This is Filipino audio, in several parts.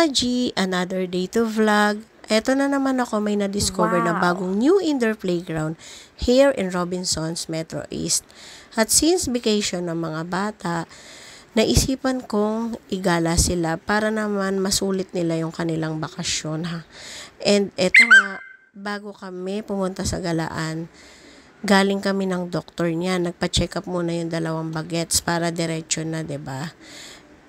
G, another day to vlog. Eto na naman ako, may na-discover na bagong new indoor playground here in Robinsons, Metro East. At since vacation ng mga bata, naisipan kong igala sila para naman masulit nila yung kanilang bakasyon ha. And eto nga, bago kami pumunta sa galaan, galing kami ng doktor niya. Nagpa-check up muna yung 2 bagets para diretso na, 'di ba?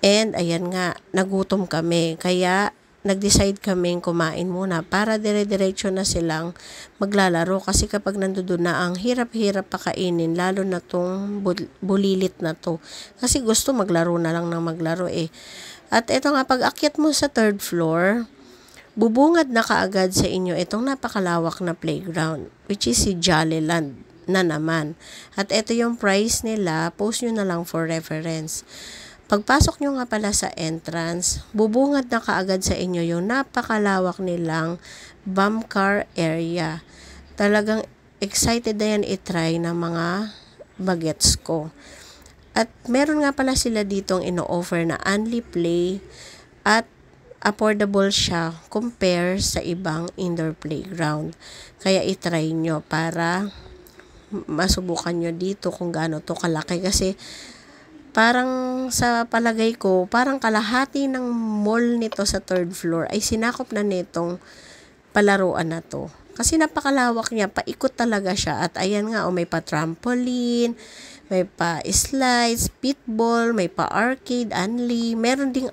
And ayan nga, nagutom kami. Kaya nag-decide kaming kumain muna para dire-diretso na silang maglalaro. Kasi kapag nandoon na, ang hirap-hirap pakainin, lalo na tong bulilit na to. Kasi gusto maglaro na lang ng maglaro eh. At eto nga, pag akyat mo sa 3rd floor, bubungad na kaagad sa inyo itong napakalawak na playground, which is si Jollyland na naman. At ito yung price nila, post nyo na lang for reference. Pagpasok nyo nga pala sa entrance, bubungad na kaagad sa inyo yung napakalawak nilang bump car area. Talagang excited na yan itry ng mga bagets ko. At meron nga pala sila ditong ino-offer na only play at affordable siya compare sa ibang indoor playground. Kaya itry nyo para masubukan nyo dito kung gaano to kalaki. Kasi parang sa palagay ko, parang kalahati ng mall nito sa 3rd floor ay sinakop na nitong palaruan na to. Kasi napakalawak niya, paikot talaga siya. At ayan nga, may pa trampoline, may pa slides, pitball, may pa arcade, only. Meron ding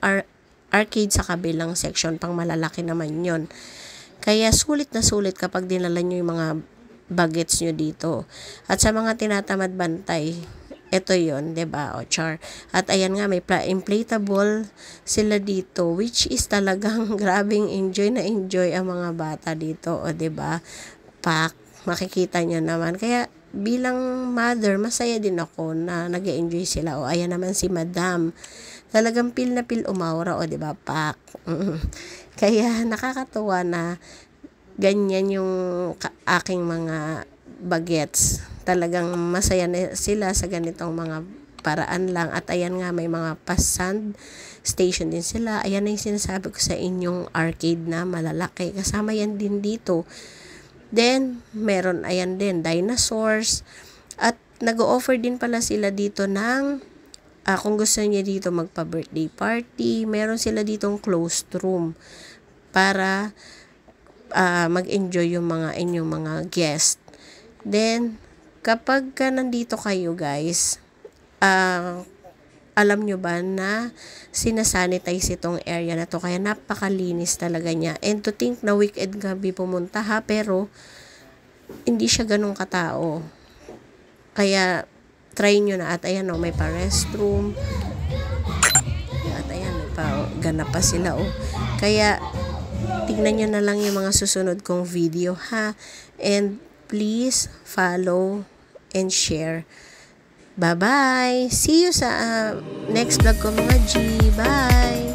arcade sa kabilang section, pang malalaki naman yon. Kaya sulit na sulit kapag dinala nyo yung mga bagets nyo dito. At sa mga tinatamad bantay, ito yon, 'di ba? O char. At ayan nga, may inflatable sila dito, which is talagang grabing enjoy na enjoy ang mga bata dito, o 'di ba? Makikita nyo naman. Kaya bilang mother, masaya din ako na nag-enjoy sila. O ayan naman si Madam. Talagang pil na pil umaura, o 'di ba? Kaya nakakatuwa na ganyan yung aking mga bagets. Talagang masaya na sila sa ganitong mga paraan lang. At ayan nga, may mga pa-sand station din sila. Ayan na yung sinasabi ko sa inyong arcade na malalaki. Kasama yan din dito. Then, meron ayan din, dinosaurs. At nag-o-offer din pala sila dito ng kung gusto niya dito magpa-birthday party, meron sila ditong closed room para mag-enjoy yung mga inyong mga guest. Then, kapag nandito kayo guys, alam nyo ba na sinasanitize itong area na to, kaya napakalinis talaga niya. And to think na weekend gabi pumunta ha, pero hindi siya ganun katao. Kaya try nyo na. At ayan may pa restroom. At ayan, may pa ganap pa sila Kaya tignan nyo na lang yung mga susunod kong video ha. And please follow and share. Bye-bye! See you sa next vlog ko mga G. Bye!